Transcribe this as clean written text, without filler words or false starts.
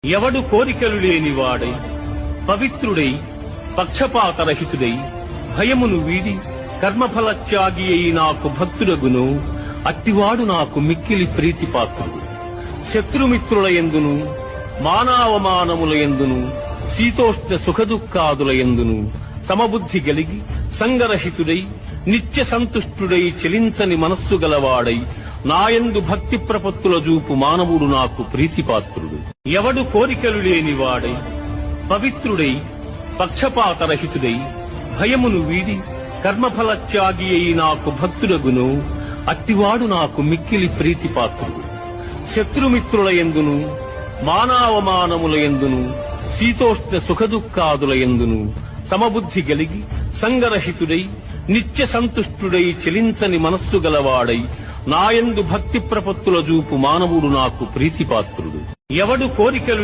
ఎవడు కోరికలు లేనివాడై పవిత్రుడై పక్షపాతరహితుడై భయమును వీడి కర్మఫలత్యాగి అయి నాకు భక్తుడగును అట్టివాడు నాకు మిక్కిలి ప్రీతిపాత్రుడు. శత్రుమిత్రుల యందును మానావమానముల యందును శీతోష్ణ సుఖదుఃఖాదుల యందును సమబుద్ధి గలిగి సంగరహితుడై నిత్య సంతుష్టుడై చెలించని మనస్సు గలవాడై నాయందు భక్తి ప్రపత్తుల చూపు మానవుడు నాకు ప్రీతిపాత్రుడు. ఎవడు కోరికలు లేనివాడై పవిత్రుడై పక్షపాతరహితుడై భయమును వీడి కర్మఫలత్యాగి అయి నాకు భక్తుడగును అట్టివాడు నాకు మిక్కిలి ప్రీతిపాత్రుడు. శత్రుమిత్రుల యందును మానావమానముల యందును శీతోష్ణ సుఖదుఃఖాదుల యందును సమబుద్ధి గలిగి సంగరహితుడై నిత్య సంతుష్టుడై చెలించని మనస్సు గలవాడై నాయందు భక్తి ప్రపత్తుల చూపు మానవుడు నాకు ప్రీతిపాత్రుడు. ఎవడు కోరికలు